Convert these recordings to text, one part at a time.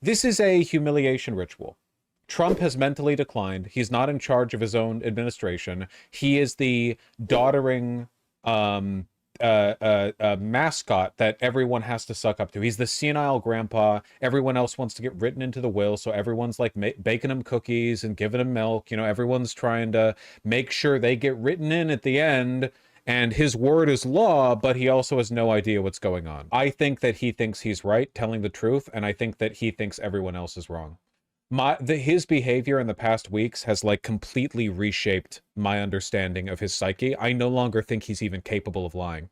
This is a humiliation ritual. Trump has mentally declined. He's not in charge of his own administration. He is the doddering mascot that everyone has to suck up to. He's the senile grandpa. Everyone else wants to get written into the will, so everyone's like baking him cookies and giving him milk. You know, everyone's trying to make sure they get written in at the end, and his word is law, but he also has no idea what's going on. I think that he thinks he's right, telling the truth, and I think that he thinks everyone else is wrong. His behavior in the past weeks has like completely reshaped my understanding of his psyche. I no longer think he's even capable of lying.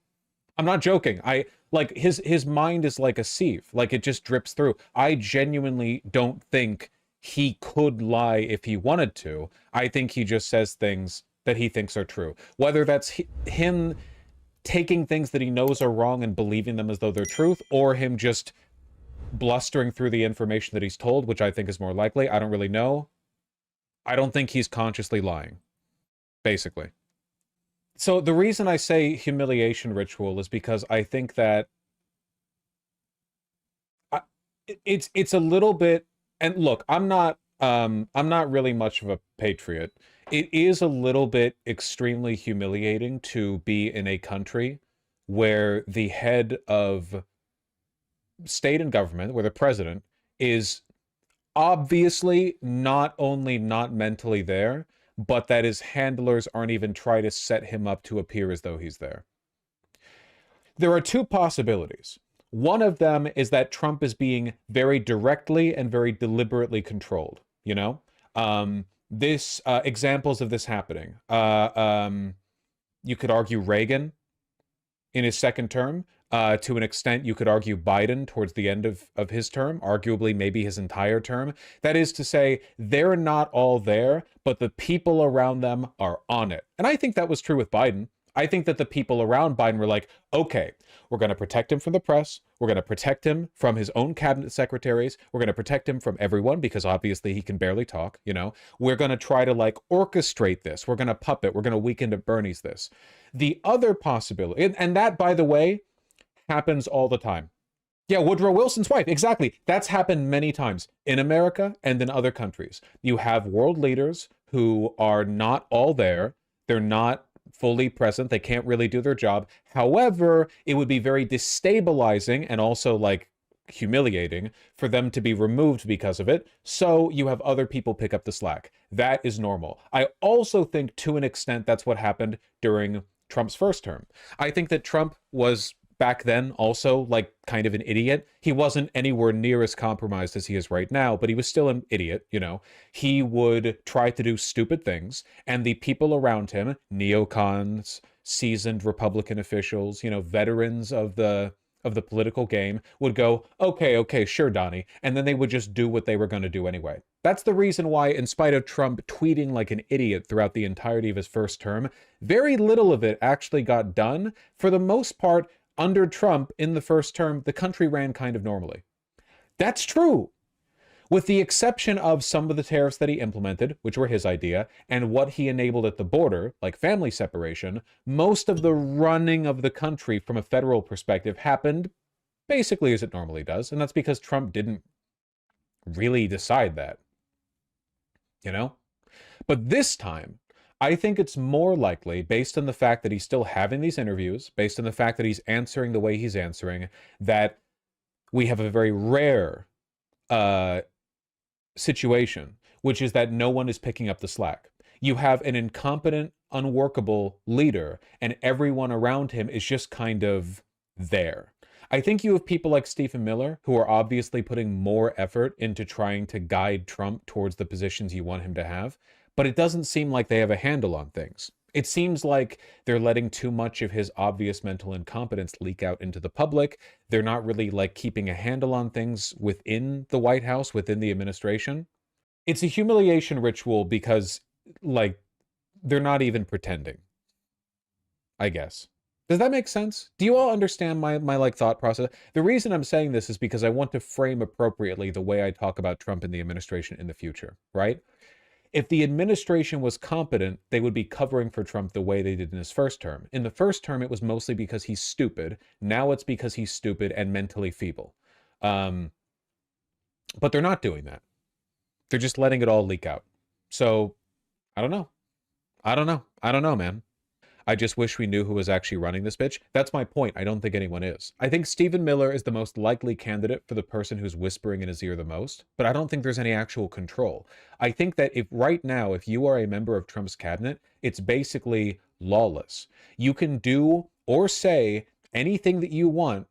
I'm not joking. I like his mind is like a sieve. Like it just drips through. I genuinely don't think he could lie if he wanted to. I think he just says things that he thinks are true. Whether that's him taking things that he knows are wrong and believing them as though they're truth, or him just blustering through the information that he's told, which I think is more likely. I don't really know. I don't think he's consciously lying, basically. So the reason I say humiliation ritual is because I think that it's a little bit, and look, I'm not really much of a patriot. It is a little bit extremely humiliating to be in a country where the head of state and government, where the president is obviously not only not mentally there, but that his handlers aren't even trying to set him up to appear as though he's there. There are two possibilities. One of them is that Trump is being very directly and very deliberately controlled, you know? Examples of this happening. You could argue Reagan in his second term. To an extent, you could argue Biden towards the end of his term, arguably maybe his entire term. That is to say, they're not all there, but the people around them are on it. And I think that was true with Biden. I think that the people around Biden were like, okay, we're going to protect him from the press. We're going to protect him from his own cabinet secretaries. We're going to protect him from everyone because obviously he can barely talk, you know. We're going to try to like orchestrate this. We're going to puppet. We're going to weekend at Bernie's this. The other possibility, and that, by the way, happens all the time. Yeah, Woodrow Wilson's wife. Exactly. That's happened many times in America and in other countries. You have world leaders who are not all there. They're not fully present. They can't really do their job. However, it would be very destabilizing and also like humiliating for them to be removed because of it. So you have other people pick up the slack. That is normal. I also think to an extent that's what happened during Trump's first term. I think that Trump was back then also like kind of an idiot. He wasn't anywhere near as compromised as he is right now, but he was still an idiot, you know. He would try to do stupid things, and the people around him, neocons, seasoned Republican officials, you know, veterans of the political game, would go, okay, sure, Donnie, and then they would just do what they were going to do anyway. That's the reason why, in spite of Trump tweeting like an idiot throughout the entirety of his first term, very little of it actually got done. For the most part, under Trump, in the first term, the country ran kind of normally. That's true. With the exception of some of the tariffs that he implemented, which were his idea, and what he enabled at the border, like family separation, most of the running of the country from a federal perspective happened basically as it normally does. And that's because Trump didn't really decide that, you know? But this time, I think it's more likely, based on the fact that he's still having these interviews, based on the fact that he's answering the way he's answering, that we have a very rare situation, which is that no one is picking up the slack. You have an incompetent, unworkable leader, and everyone around him is just kind of there. I think you have people like Stephen Miller, who are obviously putting more effort into trying to guide Trump towards the positions you want him to have, but it doesn't seem like they have a handle on things. It seems like they're letting too much of his obvious mental incompetence leak out into the public. They're not really like keeping a handle on things within the White House, within the administration. It's a humiliation ritual because like they're not even pretending, I guess. Does that make sense? Do you all understand my like thought process? The reason I'm saying this is because I want to frame appropriately the way I talk about Trump and the administration in the future, right? If the administration was competent, they would be covering for Trump the way they did in his first term. In the first term, it was mostly because he's stupid. Now it's because he's stupid and mentally feeble. But they're not doing that. They're just letting it all leak out. So, I don't know. I don't know, man. I just wish we knew who was actually running this bitch. That's my point. I don't think anyone is. I think Stephen Miller is the most likely candidate for the person who's whispering in his ear the most, but I don't think there's any actual control. I think that if right now, if you are a member of Trump's cabinet, it's basically lawless. You can do or say anything that you want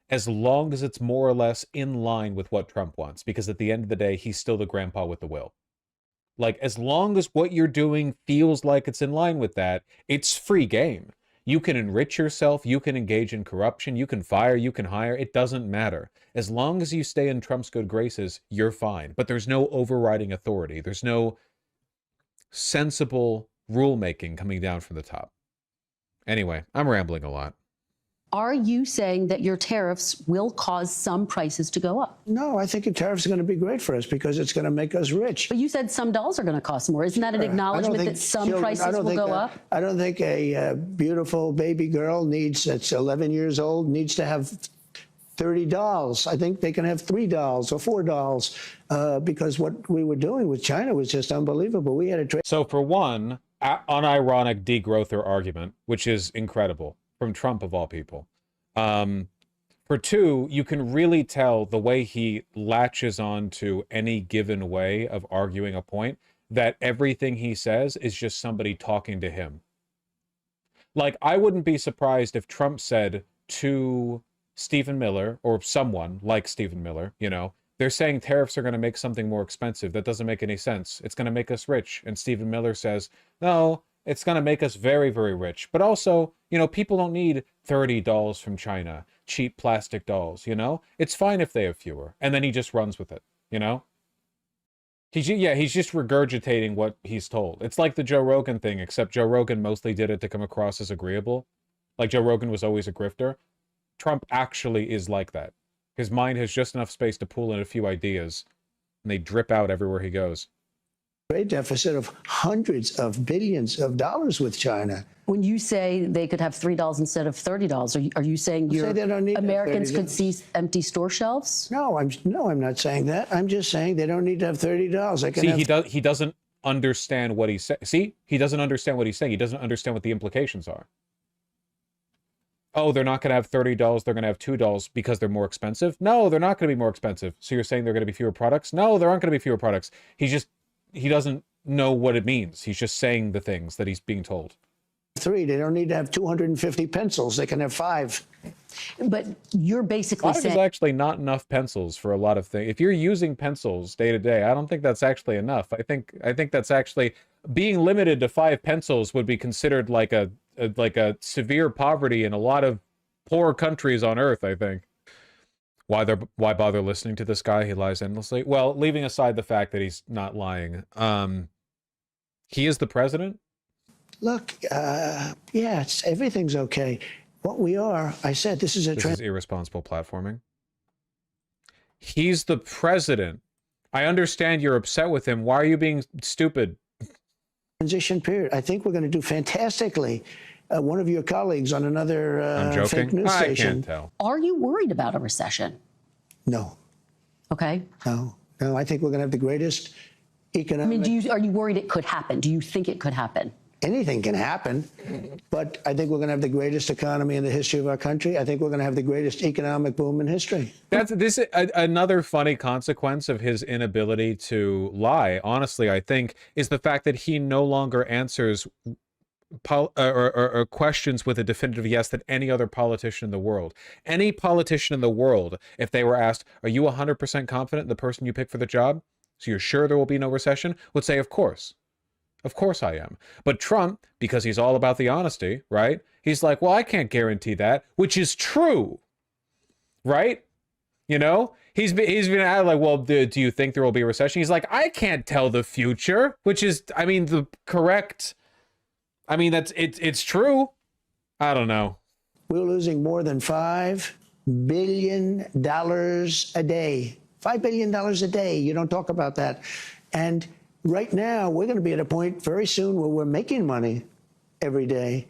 as long as it's more or less in line with what Trump wants, because at the end of the day, he's still the grandpa with the will. Like, as long as what you're doing feels like it's in line with that, it's free game. You can enrich yourself, you can engage in corruption, you can fire, you can hire, it doesn't matter. As long as you stay in Trump's good graces, you're fine. But there's no overriding authority. There's no sensible rulemaking coming down from the top. Anyway, I'm rambling a lot. Are you saying that your tariffs will cause some prices to go up? No, I think the tariffs are going to be great for us because it's going to make us rich. But you said some dolls are going to cost more. Isn't that an acknowledgement that some prices will go up? I don't think a beautiful baby girl that's 11 years old needs to have 30 dolls. I think they can have 3 dolls or 4 dolls because what we were doing with China was just unbelievable. We had a trade. So for one, unironic degrowther argument, which is incredible, from Trump of all people. For two, you can really tell the way he latches on to any given way of arguing a point that everything he says is just somebody talking to him. Like, I wouldn't be surprised if Trump said to Stephen Miller, or someone like Stephen Miller, you know, they're saying tariffs are going to make something more expensive. That doesn't make any sense. It's going to make us rich. And Stephen Miller says, no, it's going to make us very, very rich. But also, you know, people don't need 30 dolls from China, cheap plastic dolls, you know? It's fine if they have fewer. And then he just runs with it, you know? He's just regurgitating what he's told. It's like the Joe Rogan thing, except Joe Rogan mostly did it to come across as agreeable. Like Joe Rogan was always a grifter. Trump actually is like that. His mind has just enough space to pull in a few ideas, and they drip out everywhere he goes. Trade deficit of hundreds of billions of dollars with China. When you say they could have $3 instead of $30, are you saying Americans could see empty store shelves? No, I'm not saying that. I'm just saying they don't need to have $30. He doesn't understand what he's saying. See, he doesn't understand what he's saying. He doesn't understand what the implications are. Oh, they're not going to have $30. They're going to have $2 because they're more expensive. No, they're not going to be more expensive. So you're saying they're going to be fewer products? No, there aren't going to be fewer products. He doesn't know what it means. He's just saying the things that he's being told. 3, they don't need to have 250 pencils. They can have 5. But you're basically saying... 5 is actually not enough pencils for a lot of things. If you're using pencils day to day, I don't think that's actually enough. I think that's actually... Being limited to 5 pencils would be considered like a severe poverty in a lot of poor countries on Earth, I think. Why bother listening to this guy? He lies endlessly. Well, leaving aside the fact that he's not lying, he is the president. Look, everything's okay. What we are, I said, this is irresponsible platforming. He's the president. I understand you're upset with him. Why are you being stupid? Transition period. I think we're going to do fantastically. One of your colleagues on another fake news station. I can't tell. Are you worried about a recession? No. Okay. No. I think we're going to have the greatest economic... I mean, are you worried it could happen? Do you think it could happen? Anything can happen, but I think we're going to have the greatest economy in the history of our country. I think we're going to have the greatest economic boom in history. This is another funny consequence of his inability to lie, honestly, I think, is the fact that he no longer answers or questions with a definitive yes than any other politician in the world. Any politician in the world, if they were asked, are you 100% confident in the person you pick for the job? So you're sure there will be no recession? Would say, of course. Of course I am. But Trump, because he's all about the honesty, right? He's like, well, I can't guarantee that, which is true, right? You know, he's been at like, well, do you think there will be a recession? He's like, I can't tell the future, which is, I mean, the correct. I mean, it's true. I don't know. We're losing more than $5 billion a day. $5 billion a day. You don't talk about that. And right now, we're going to be at a point very soon where we're making money every day.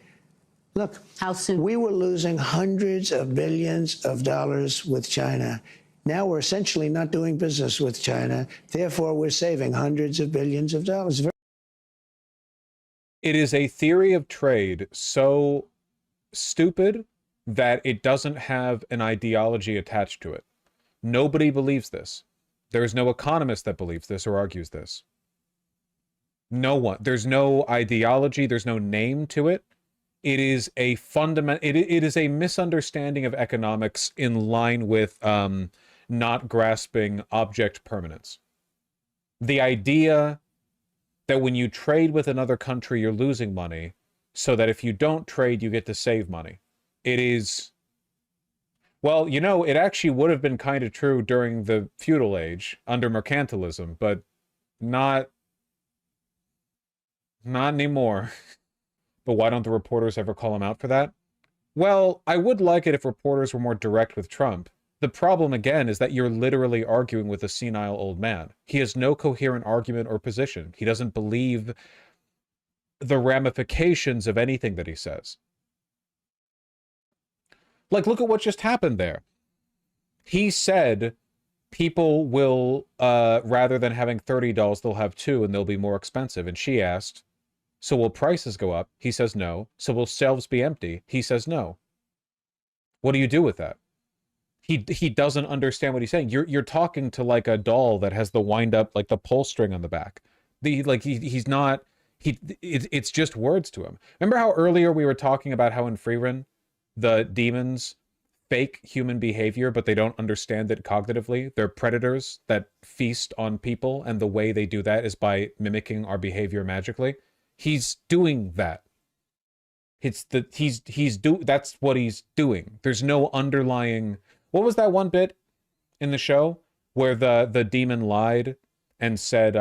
Look, how soon? We were losing hundreds of billions of dollars with China. Now we're essentially not doing business with China. Therefore, we're saving hundreds of billions of dollars. It is a theory of trade so stupid that it doesn't have an ideology attached to it. Nobody believes this. There is no economist that believes this or argues this. No one. There's no ideology. There's no name to it. It is a it is a misunderstanding of economics in line with not grasping object permanence. The idea that when you trade with another country, you're losing money, so that if you don't trade, you get to save money. It is, well, you know, it actually would have been kind of true during the feudal age under mercantilism, but not anymore. But why don't the reporters ever call him out for that? Well, I would like it if reporters were more direct with Trump. The problem, again, is that you're literally arguing with a senile old man. He has no coherent argument or position. He doesn't believe the ramifications of anything that he says. Like, look at what just happened there. He said people will, rather than having $30, they'll have 2 and they'll be more expensive. And she asked, so will prices go up? He says no. So will shelves be empty? He says no. What do you do with that? He doesn't understand what he's saying. You're talking to like a doll that has the wind up, like the pull string on the back. He's not, it's just words to him. Remember how earlier we were talking about how in Freerun, the demons fake human behavior, but they don't understand it cognitively? They're predators that feast on people, and the way they do that is by mimicking our behavior magically. He's doing that. That's what he's doing. There's no underlying. What was that one bit in the show where the demon lied and said,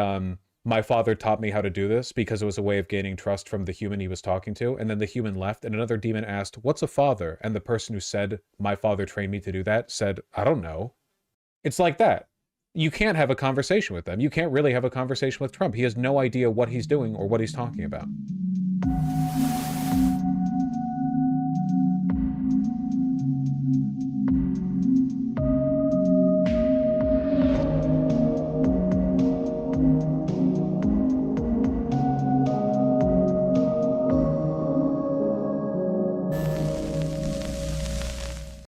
my father taught me how to do this because it was a way of gaining trust from the human he was talking to. And then the human left, and another demon asked, what's a father? And the person who said, my father trained me to do that, said, I don't know. It's like that. You can't have a conversation with them. You can't really have a conversation with Trump. He has no idea what he's doing or what he's talking about.